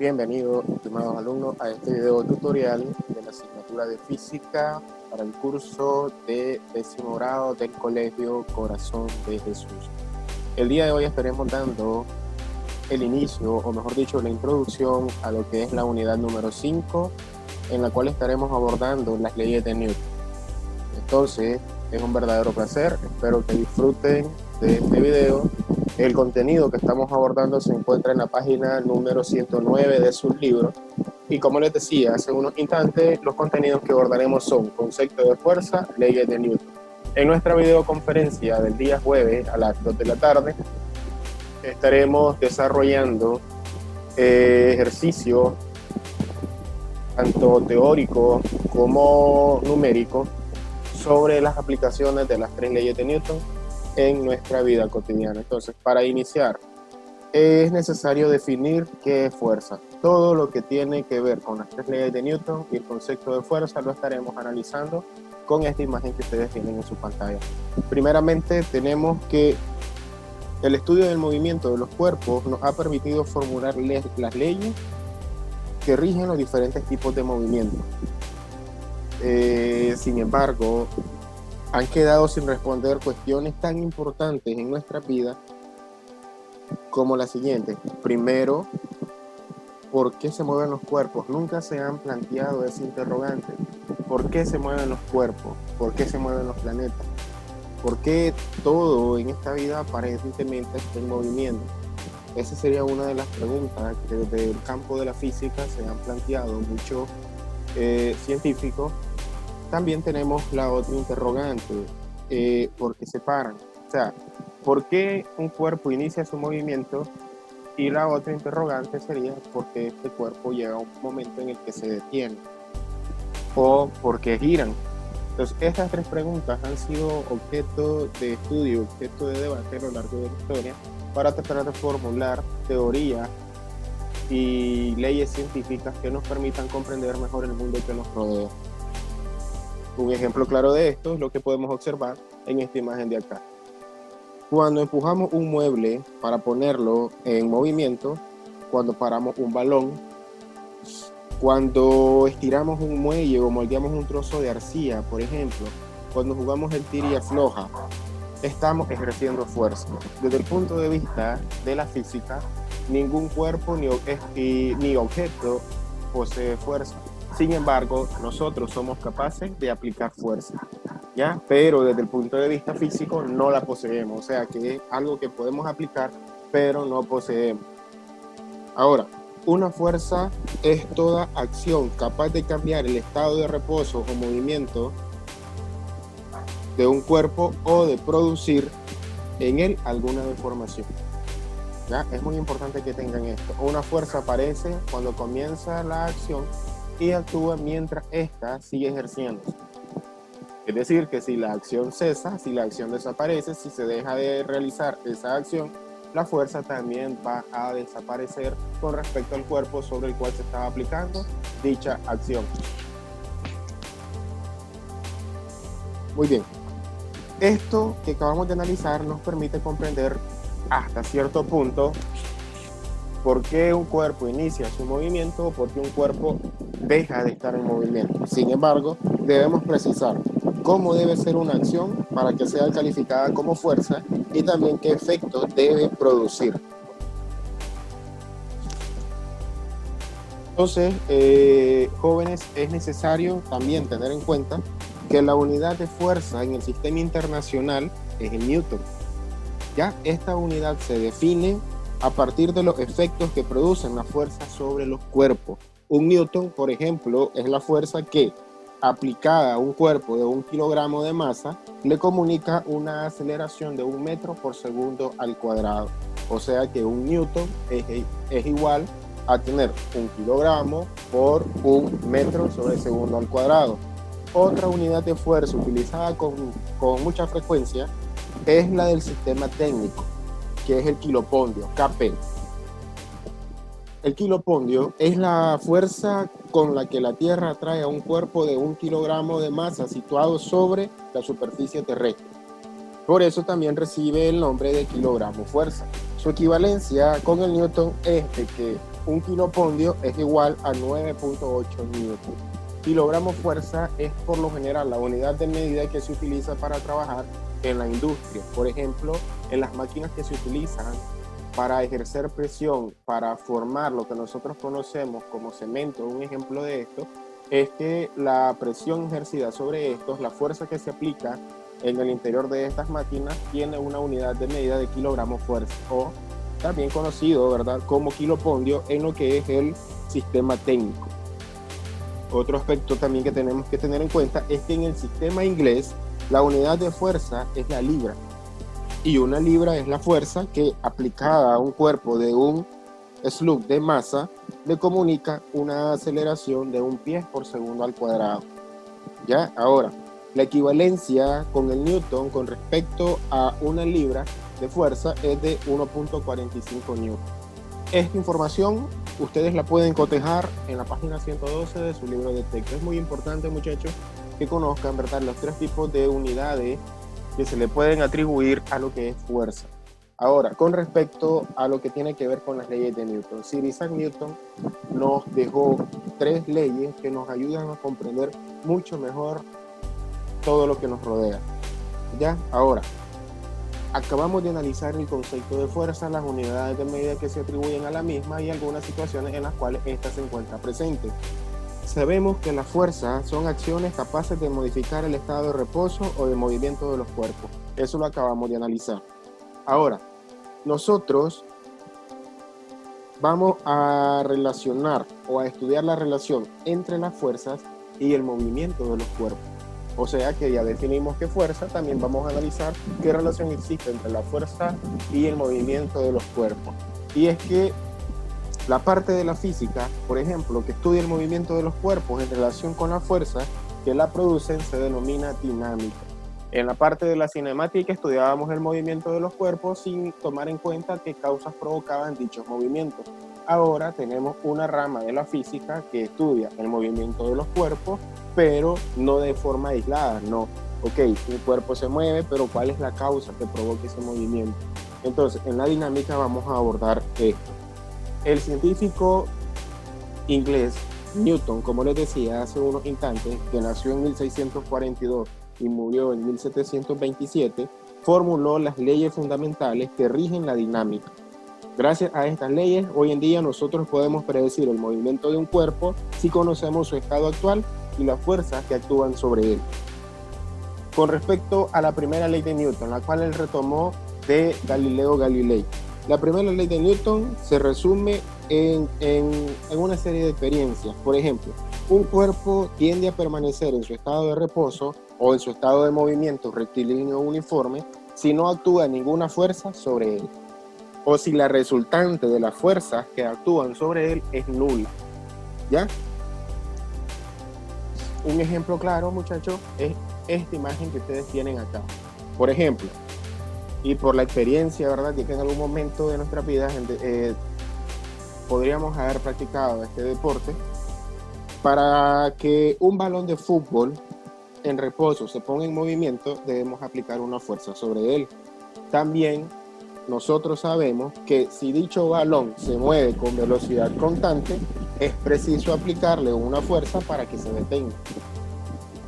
Bienvenidos, estimados alumnos, a este video tutorial de la asignatura de Física para el curso de 10º grado del Colegio Corazón de Jesús. El día de hoy estaremos dando el inicio, o mejor dicho, la introducción a lo que es la unidad número 5, en la cual estaremos abordando las leyes de Newton. Entonces, es un verdadero placer, espero que disfruten de este video. El contenido que estamos abordando se encuentra en la página número 109 de sus libros. Y como les decía hace unos instantes, los contenidos que abordaremos son concepto de fuerza, leyes de Newton. En nuestra videoconferencia del día jueves a las 2 de la tarde, estaremos desarrollando ejercicios tanto teóricos como numéricos sobre las aplicaciones de las 3 leyes de Newton en nuestra vida cotidiana. Entonces, para iniciar, es necesario definir qué es fuerza. Todo lo que tiene que ver con las 3 leyes de Newton y el concepto de fuerza lo estaremos analizando con esta imagen que ustedes tienen en su pantalla. Primeramente, tenemos que el estudio del movimiento de los cuerpos nos ha permitido formular las leyes que rigen los diferentes tipos de movimiento. Sin embargo, han quedado sin responder cuestiones tan importantes en nuestra vida como la siguiente. Primero, ¿por qué se mueven los cuerpos? Nunca se han planteado ese interrogante. ¿Por qué se mueven los cuerpos? ¿Por qué se mueven los planetas? ¿Por qué todo en esta vida aparentemente está en movimiento? Esa sería una de las preguntas que desde el campo de la física se han planteado muchos científicos. También tenemos la otra interrogante, ¿por qué se paran? O sea, ¿por qué un cuerpo inicia su movimiento? Y la otra interrogante sería, ¿por qué este cuerpo llega a un momento en el que se detiene? ¿O por qué giran? Entonces, estas 3 preguntas han sido objeto de estudio, objeto de debate a lo largo de la historia, para tratar de formular teorías y leyes científicas que nos permitan comprender mejor el mundo que nos rodea. Un ejemplo claro de esto es lo que podemos observar en esta imagen de acá. Cuando empujamos un mueble para ponerlo en movimiento, cuando paramos un balón, cuando estiramos un muelle o moldeamos un trozo de arcilla, por ejemplo, cuando jugamos el tira y afloja, estamos ejerciendo fuerza. Desde el punto de vista de la física, ningún cuerpo ni objeto posee fuerza. Sin embargo, nosotros somos capaces de aplicar fuerza, ¿ya? Pero desde el punto de vista físico no la poseemos, o sea que es algo que podemos aplicar, pero no poseemos. Ahora, una fuerza es toda acción capaz de cambiar el estado de reposo o movimiento de un cuerpo o de producir en él alguna deformación. ¿Ya? Es muy importante que tengan esto. Una fuerza aparece cuando comienza la acción y actúa mientras ésta sigue ejerciéndose. Es decir, que si la acción cesa, si la acción desaparece, si se deja de realizar esa acción, la fuerza también va a desaparecer con respecto al cuerpo sobre el cual se estaba aplicando dicha acción. Muy bien. Esto que acabamos de analizar nos permite comprender hasta cierto punto por qué un cuerpo inicia su movimiento o por qué un cuerpo deja de estar en movimiento. Sin embargo, debemos precisar cómo debe ser una acción para que sea calificada como fuerza y también qué efectos debe producir. Entonces, jóvenes, es necesario también tener en cuenta que la unidad de fuerza en el sistema internacional es el Newton. Ya esta unidad se define a partir de los efectos que producen la fuerza sobre los cuerpos. Un Newton, por ejemplo, es la fuerza que, aplicada a un cuerpo de 1 kilogramo de masa, le comunica una aceleración de 1 metro por segundo al cuadrado. O sea que un Newton es igual a tener 1 kilogramo por 1 metro sobre segundo al cuadrado. Otra unidad de fuerza utilizada con mucha frecuencia es la del sistema técnico, que es el kilopondio, kP. El kilopondio es la fuerza con la que la Tierra atrae a un cuerpo de 1 kilogramo de masa situado sobre la superficie terrestre. Por eso también recibe el nombre de kilogramo fuerza. Su equivalencia con el Newton es de que un kilopondio es igual a 9.8 newton. Kilogramo fuerza es por lo general la unidad de medida que se utiliza para trabajar en la industria. Por ejemplo, en las máquinas que se utilizan para ejercer presión, para formar lo que nosotros conocemos como cemento, un ejemplo de esto, es que la presión ejercida sobre estos, la fuerza que se aplica en el interior de estas máquinas, tiene una unidad de medida de kilogramo fuerza, o también conocido, ¿verdad?, como kilopondio en lo que es el sistema técnico. Otro aspecto también que tenemos que tener en cuenta es que en el sistema inglés la unidad de fuerza es la libra, y una libra es la fuerza que, aplicada a un cuerpo de un slug de masa, le comunica una aceleración de 1 pie por segundo al cuadrado. ¿Ya? Ahora, la equivalencia con el newton con respecto a una libra de fuerza es de 1.45 newton. Esta información ustedes la pueden cotejar en la página 112 de su libro de texto. Es muy importante, muchachos, que conozcan, ¿verdad?, los 3 tipos de unidades que se le pueden atribuir a lo que es fuerza. Ahora, con respecto a lo que tiene que ver con las leyes de Newton, Sir Isaac Newton nos dejó 3 leyes que nos ayudan a comprender mucho mejor todo lo que nos rodea. ¿Ya? Ahora, acabamos de analizar el concepto de fuerza, las unidades de medida que se atribuyen a la misma y algunas situaciones en las cuales ésta se encuentra presente. Sabemos que las fuerzas son acciones capaces de modificar el estado de reposo o de movimiento de los cuerpos. Eso lo acabamos de analizar. Ahora, nosotros vamos a relacionar o a estudiar la relación entre las fuerzas y el movimiento de los cuerpos. O sea que ya definimos qué fuerza, también vamos a analizar qué relación existe entre la fuerza y el movimiento de los cuerpos. Y es que la parte de la física, por ejemplo, que estudia el movimiento de los cuerpos en relación con la fuerza que la producen, se denomina dinámica. En la parte de la cinemática estudiábamos el movimiento de los cuerpos sin tomar en cuenta qué causas provocaban dichos movimientos. Ahora tenemos una rama de la física que estudia el movimiento de los cuerpos, pero no de forma aislada, no. Ok, un cuerpo se mueve, pero ¿cuál es la causa que provoca ese movimiento? Entonces, en la dinámica vamos a abordar esto. El científico inglés Newton, como les decía hace unos instantes, que nació en 1642 y murió en 1727, formuló las leyes fundamentales que rigen la dinámica. Gracias a estas leyes, hoy en día nosotros podemos predecir el movimiento de un cuerpo si conocemos su estado actual y las fuerzas que actúan sobre él. Con respecto a la primera ley de Newton, la cual él retomó de Galileo Galilei. La primera ley de Newton se resume en una serie de experiencias. Por ejemplo, un cuerpo tiende a permanecer en su estado de reposo o en su estado de movimiento rectilíneo uniforme si no actúa ninguna fuerza sobre él, o si la resultante de las fuerzas que actúan sobre él es nula. ¿Ya? Un ejemplo claro, muchachos, es esta imagen que ustedes tienen acá. Por ejemplo, y por la experiencia, ¿verdad?, que en algún momento de nuestra vida podríamos haber practicado este deporte. Para que un balón de fútbol en reposo se ponga en movimiento, debemos aplicar una fuerza sobre él. También nosotros sabemos que si dicho balón se mueve con velocidad constante, es preciso aplicarle una fuerza para que se detenga.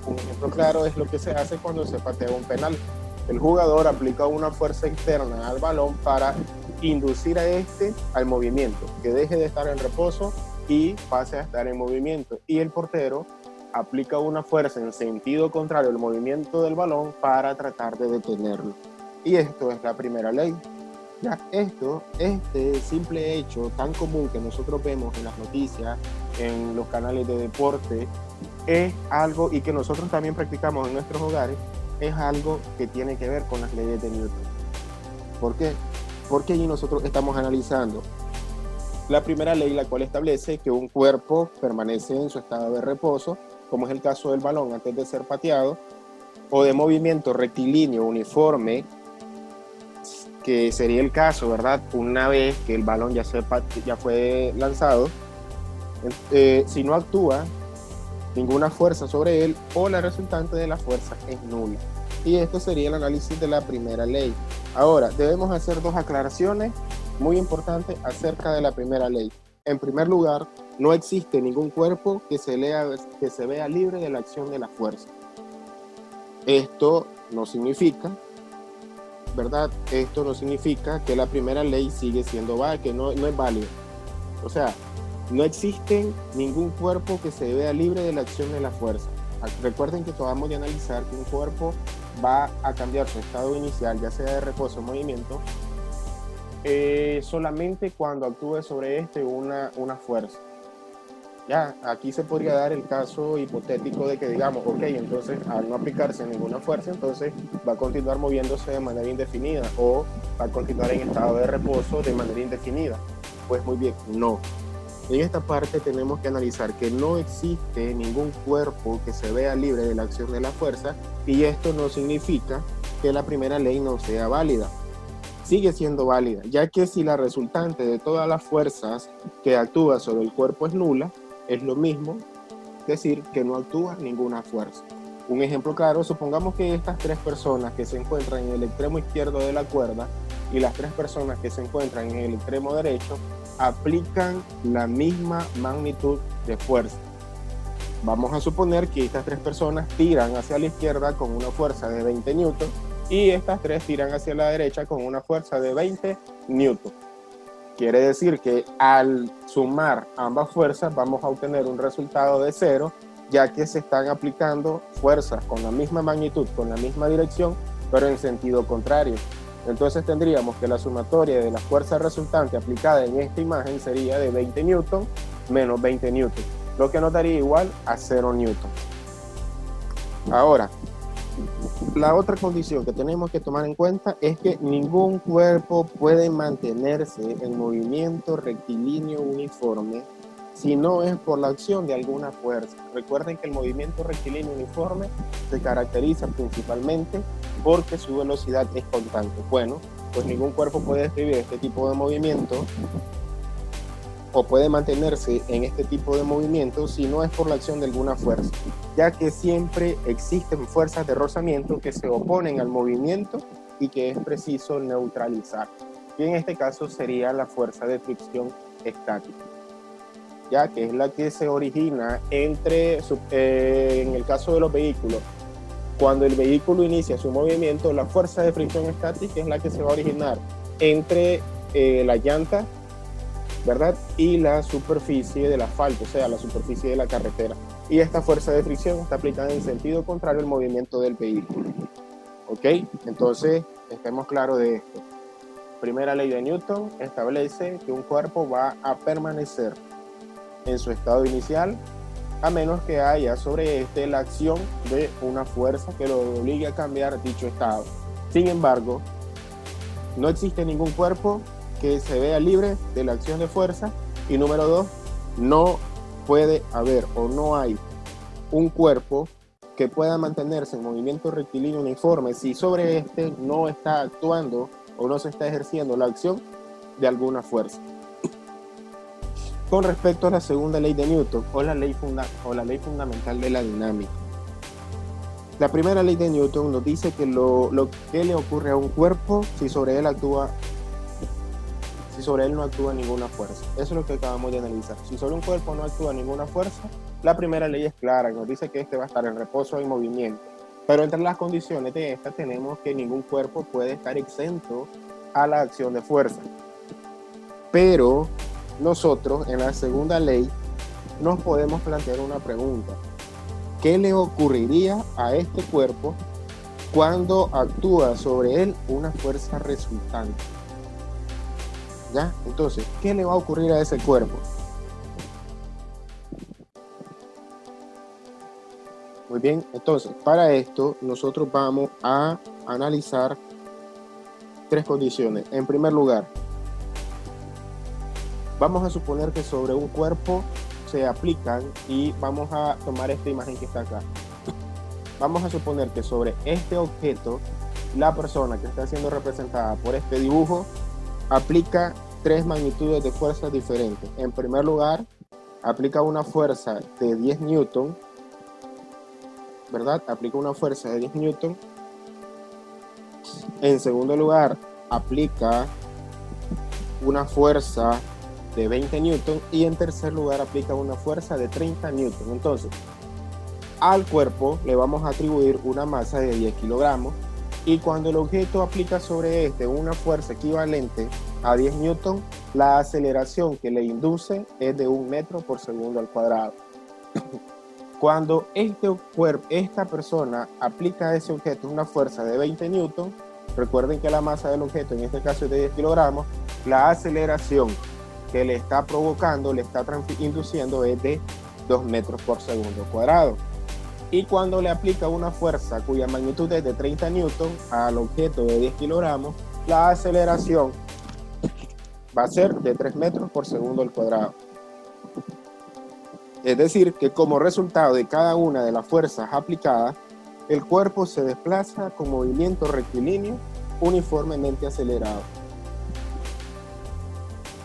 Un ejemplo claro es lo que se hace cuando se patea un penal. El jugador aplica una fuerza externa al balón para inducir a este al movimiento, que deje de estar en reposo y pase a estar en movimiento. Y el portero aplica una fuerza en sentido contrario al movimiento del balón para tratar de detenerlo. Y esto es la primera ley. Ya este simple hecho tan común que nosotros vemos en las noticias, en los canales de deporte, es algo, y que nosotros también practicamos en nuestros hogares, es algo que tiene que ver con las leyes de Newton. ¿Por qué? Porque allí nosotros estamos analizando la primera ley, la cual establece que un cuerpo permanece en su estado de reposo, como es el caso del balón antes de ser pateado, o de movimiento rectilíneo uniforme, que sería el caso, ¿verdad?, una vez que el balón ya fue lanzado, si no actúa ninguna fuerza sobre él o la resultante de la fuerza es nula. Y esto sería el análisis de la primera ley. Ahora, debemos hacer 2 aclaraciones muy importantes acerca de la primera ley. En primer lugar, no existe ningún cuerpo que se vea libre de la acción de la fuerza. Esto no significa, ¿verdad? Esto no significa que la primera ley sigue siendo válida, que no es válida. O sea, no existe ningún cuerpo que se vea libre de la acción de la fuerza. Recuerden que acabamos de analizar que un cuerpo va a cambiar su estado inicial, ya sea de reposo o movimiento, solamente cuando actúe sobre este una fuerza. Ya, aquí se podría dar el caso hipotético de que digamos, ok, entonces al no aplicarse ninguna fuerza, entonces va a continuar moviéndose de manera indefinida o va a continuar en estado de reposo de manera indefinida. Pues muy bien, no. En esta parte tenemos que analizar que no existe ningún cuerpo que se vea libre de la acción de la fuerza, y esto no significa que la primera ley no sea válida. Sigue siendo válida, ya que si la resultante de todas las fuerzas que actúa sobre el cuerpo es nula, es lo mismo decir que no actúa ninguna fuerza. Un ejemplo claro, supongamos que estas tres personas que se encuentran en el extremo izquierdo de la cuerda y las tres personas que se encuentran en el extremo derecho aplican la misma magnitud de fuerza. Vamos a suponer que estas tres personas tiran hacia la izquierda con una fuerza de 20 newton y estas tres tiran hacia la derecha con una fuerza de 20 newton. Quiere decir que al sumar ambas fuerzas vamos a obtener un resultado de 0, ya que se están aplicando fuerzas con la misma magnitud, con la misma dirección, pero en sentido contrario. Entonces tendríamos que la sumatoria de la fuerza resultante aplicada en esta imagen sería de 20 newton menos 20 newton, lo que nos daría igual a 0 newton. Ahora, la otra condición que tenemos que tomar en cuenta es que ningún cuerpo puede mantenerse en movimiento rectilíneo uniforme si no es por la acción de alguna fuerza. Recuerden que el movimiento rectilíneo uniforme se caracteriza principalmente porque su velocidad es constante. Bueno, pues ningún cuerpo puede describir este tipo de movimiento o puede mantenerse en este tipo de movimiento si no es por la acción de alguna fuerza, ya que siempre existen fuerzas de rozamiento que se oponen al movimiento y que es preciso neutralizar. Y en este caso sería la fuerza de fricción estática, ya que es la que se origina en el caso de los vehículos. Cuando el vehículo inicia su movimiento, la fuerza de fricción estática es la que se va a originar entre la llanta, ¿verdad? Y la superficie del asfalto, o sea, la superficie de la carretera. Y esta fuerza de fricción está aplicada en sentido contrario al movimiento del vehículo. ¿Ok? Entonces, estemos claros de esto. Primera ley de Newton establece que un cuerpo va a permanecer en su estado inicial a menos que haya sobre este la acción de una fuerza que lo obligue a cambiar dicho estado. Sin embargo, no existe ningún cuerpo que se vea libre de la acción de fuerza. Y número 2, no puede haber o no hay un cuerpo que pueda mantenerse en movimiento rectilíneo uniforme si sobre este no está actuando o no se está ejerciendo la acción de alguna fuerza. Con respecto a la segunda ley de Newton o la ley fundamental de la dinámica, la primera ley de Newton nos dice que lo que le ocurre a un cuerpo si sobre él no actúa ninguna fuerza. Eso es lo que acabamos de analizar. Si sobre un cuerpo no actúa ninguna fuerza, la primera ley es clara y nos dice que este va a estar en reposo y movimiento. Pero entre las condiciones de esta tenemos que ningún cuerpo puede estar exento a la acción de fuerza. Pero nosotros en la segunda ley nos podemos plantear una pregunta. ¿Qué le ocurriría a este cuerpo cuando actúa sobre él una fuerza resultante? ¿Ya? Entonces, ¿qué le va a ocurrir a ese cuerpo? Muy bien, entonces, para esto nosotros vamos a analizar tres condiciones. En primer lugar, vamos a suponer que sobre un cuerpo se aplican, y vamos a tomar esta imagen que está acá. Vamos a suponer que sobre este objeto, la persona que está siendo representada por este dibujo aplica tres magnitudes de fuerzas diferentes. En primer lugar, aplica una fuerza de 10 newton, ¿verdad? Aplica una fuerza de 10 newton. En segundo lugar, aplica una fuerza de 20 newton y en tercer lugar aplica una fuerza de 30 newton. Entonces, al cuerpo le vamos a atribuir una masa de 10 kilogramos y cuando el objeto aplica sobre este una fuerza equivalente a 10 newton, la aceleración que le induce es de 1 metro por segundo al cuadrado. Cuando esta persona aplica a ese objeto una fuerza de 20 newton, recuerden que la masa del objeto en este caso es de 10 kilogramos, la aceleración que le está provocando, le está induciendo es de 2 metros por segundo cuadrado. Y cuando le aplica una fuerza cuya magnitud es de 30 newton al objeto de 10 kilogramos, la aceleración va a ser de 3 metros por segundo al cuadrado. Es decir, que como resultado de cada una de las fuerzas aplicadas, el cuerpo se desplaza con movimiento rectilíneo uniformemente acelerado.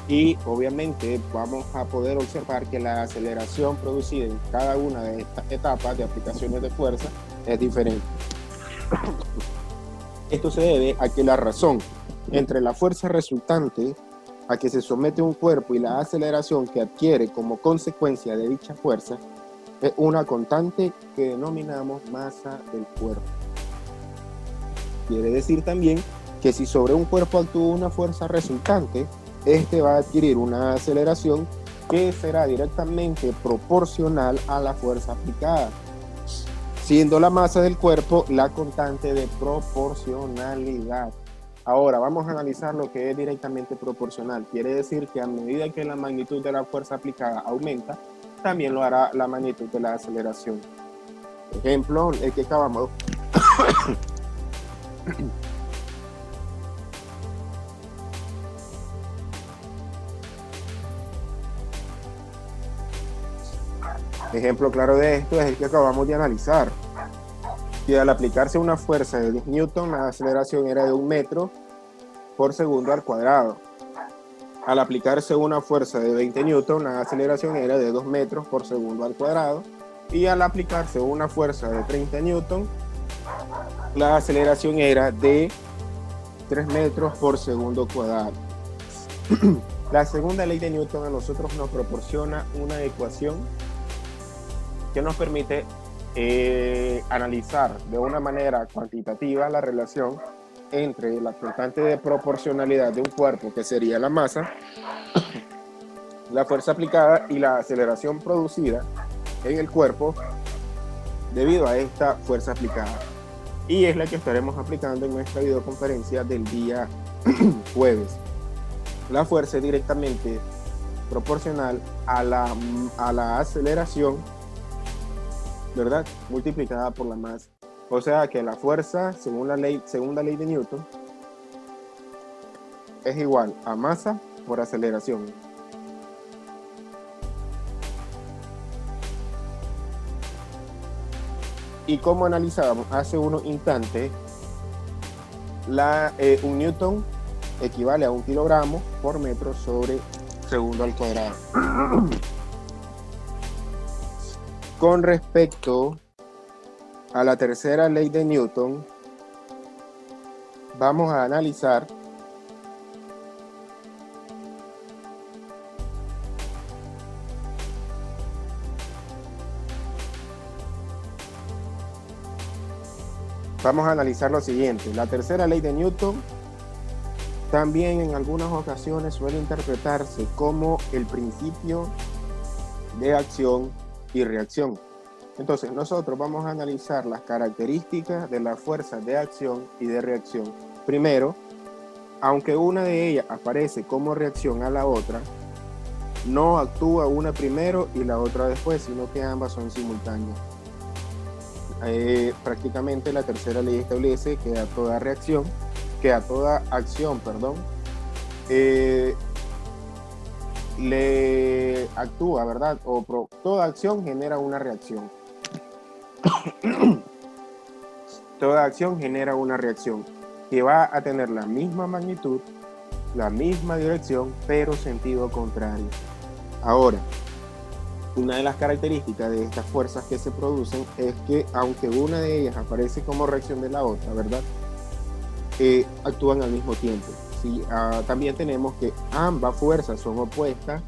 Y obviamente vamos a poder observar que la aceleración producida en cada una de estas etapas de aplicaciones de fuerza es diferente. Esto se debe a que la razón entre la fuerza resultante a que se somete un cuerpo y la aceleración que adquiere como consecuencia de dicha fuerza es una constante que denominamos masa del cuerpo. Quiere decir también que si sobre un cuerpo actúa una fuerza resultante, este va a adquirir una aceleración que será directamente proporcional a la fuerza aplicada, siendo la masa del cuerpo la constante de proporcionalidad. Ahora vamos a analizar lo que es directamente proporcional. Quiere decir que a medida que la magnitud de la fuerza aplicada aumenta, también lo hará la magnitud de la aceleración. Ejemplo, el que acabamos. Ejemplo claro de esto es el que acabamos de analizar. Y al aplicarse una fuerza de 10 newton, la aceleración era de 1 metro por segundo al cuadrado. Al aplicarse una fuerza de 20 newton, la aceleración era de 2 metros por segundo al cuadrado. Y al aplicarse una fuerza de 30 newton, la aceleración era de 3 metros por segundo cuadrado. La segunda ley de Newton a nosotros nos proporciona una ecuación que nos permite analizar de una manera cuantitativa la relación entre la constante de proporcionalidad de un cuerpo, que sería la masa, la fuerza aplicada y la aceleración producida en el cuerpo debido a esta fuerza aplicada. Y es la que estaremos aplicando en nuestra videoconferencia del día jueves. La fuerza es directamente proporcional a la aceleración, ¿verdad?, multiplicada por la masa. O sea que la fuerza, según la segunda ley de Newton, es igual a masa por aceleración. Y como analizábamos hace unos instantes, un newton equivale a 1 kilogramo por metro sobre segundo al cuadrado. Con respecto a la tercera ley de Newton, vamos a analizar lo siguiente. La tercera ley de Newton también en algunas ocasiones suele interpretarse como el principio de acción y reacción. Entonces nosotros vamos a analizar las características de las fuerzas de acción y de reacción. Primero, aunque una de ellas aparece como reacción a la otra, no actúa una primero y la otra después, sino que ambas son simultáneas. Prácticamente la tercera ley establece que a toda acción, le actúa, ¿verdad? Toda acción genera una reacción. Toda acción genera una reacción que va a tener la misma magnitud, la misma dirección, pero sentido contrario. Ahora, una de las características de estas fuerzas que se producen es que aunque una de ellas aparece como reacción de la otra, ¿verdad?, actúan al mismo tiempo. también tenemos que ambas fuerzas son opuestas,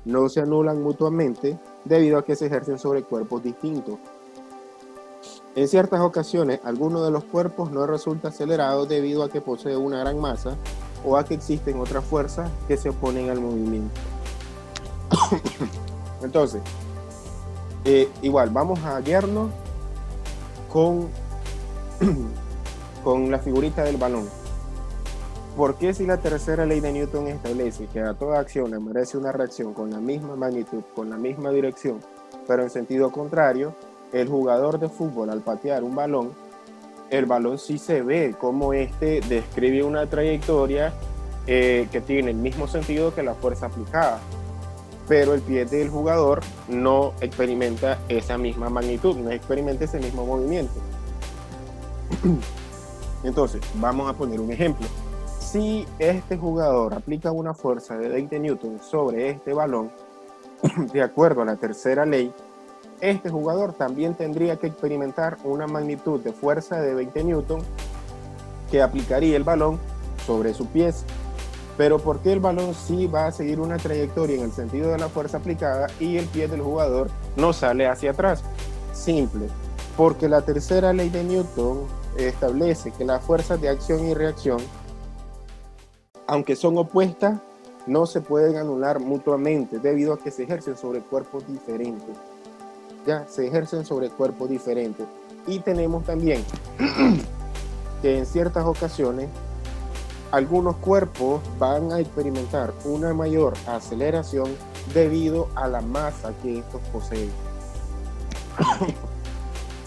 no se anulan mutuamente debido a que se ejercen sobre cuerpos distintos. En ciertas ocasiones, alguno de los cuerpos no resulta acelerado debido a que posee una gran masa o a que existen otras fuerzas que se oponen al movimiento. Entonces, igual, vamos a guiarnos con la figurita del balón. ¿Por qué si la tercera ley de Newton establece que a toda acción le merece una reacción con la misma magnitud, con la misma dirección, pero en sentido contrario, el jugador de fútbol al patear un balón, el balón sí se ve como describe una trayectoria que tiene el mismo sentido que la fuerza aplicada, pero el pie del jugador no experimenta esa misma magnitud, no experimenta ese mismo movimiento? Entonces, vamos a poner un ejemplo. Si este jugador aplica una fuerza de 20 newtons sobre este balón, de acuerdo a la tercera ley, este jugador también tendría que experimentar una magnitud de fuerza de 20 newtons que aplicaría el balón sobre su pies. Pero ¿por qué el balón sí va a seguir una trayectoria en el sentido de la fuerza aplicada y el pie del jugador no sale hacia atrás? Simple, porque la tercera ley de Newton establece que las fuerzas de acción y reacción, aunque son opuestas, no se pueden anular mutuamente debido a que se ejercen sobre cuerpos diferentes. Ya, se ejercen sobre cuerpos diferentes. Y tenemos también que en ciertas ocasiones algunos cuerpos van a experimentar una mayor aceleración debido a la masa que estos poseen.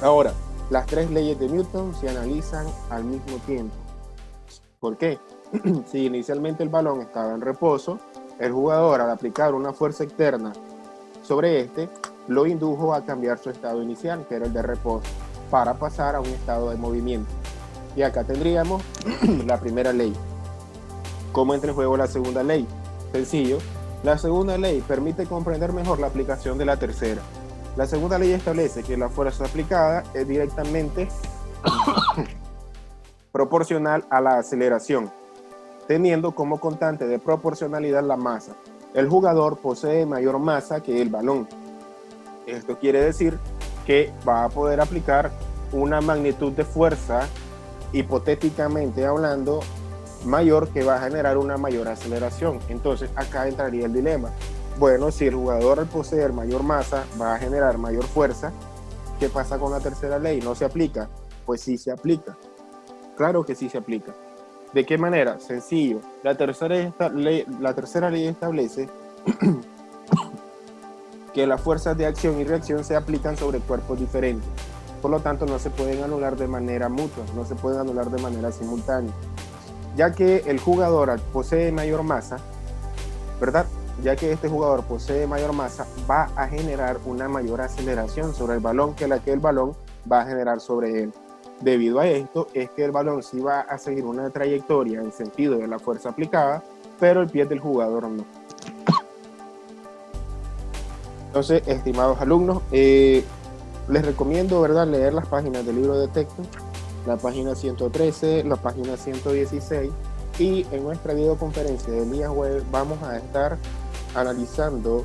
Ahora, las tres leyes de Newton se analizan al mismo tiempo. ¿Por qué? Si inicialmente el balón estaba en reposo, el jugador al aplicar una fuerza externa sobre este, lo indujo a cambiar su estado inicial, que era el de reposo, para pasar a un estado de movimiento. Y acá tendríamos la primera ley. ¿Cómo entra en juego la segunda ley? Sencillo. La segunda ley permite comprender mejor la aplicación de la tercera. La segunda ley establece que la fuerza aplicada es directamente proporcional a la aceleración, teniendo como constante de proporcionalidad la masa. El jugador posee mayor masa que el balón. Esto quiere decir que va a poder aplicar una magnitud de fuerza, hipotéticamente hablando, mayor, que va a generar una mayor aceleración. Entonces acá entraría el dilema. Bueno, si el jugador al poseer mayor masa va a generar mayor fuerza, ¿qué pasa con la tercera ley? ¿No se aplica? Pues sí se aplica. Claro que sí se aplica. ¿De qué manera? Sencillo. La tercera ley establece que las fuerzas de acción y reacción se aplican sobre cuerpos diferentes. Por lo tanto, no se pueden anular de manera mutua, no se pueden anular de manera simultánea. Ya que el jugador posee mayor masa, ¿verdad? Ya que este jugador posee mayor masa, va a generar una mayor aceleración sobre el balón que la que el balón va a generar sobre él. Debido a esto, es que el balón sí va a seguir una trayectoria en sentido de la fuerza aplicada, pero el pie del jugador no. Entonces, estimados alumnos, les recomiendo, ¿verdad?, leer las páginas del libro de texto, la página 113, la página 116, y en nuestra videoconferencia del día jueves vamos a estar analizando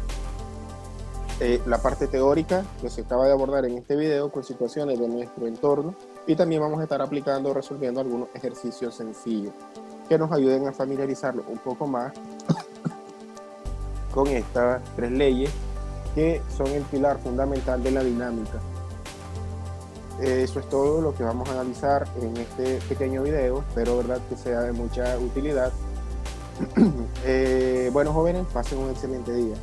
la parte teórica que se acaba de abordar en este video con situaciones de nuestro entorno, y también vamos a estar aplicando o resolviendo algunos ejercicios sencillos que nos ayuden a familiarizarlo un poco más con estas tres leyes que son el pilar fundamental de la dinámica. Eso es todo lo que vamos a analizar en este pequeño video. Espero, verdad, que sea de mucha utilidad. Bueno, jóvenes, pasen un excelente día.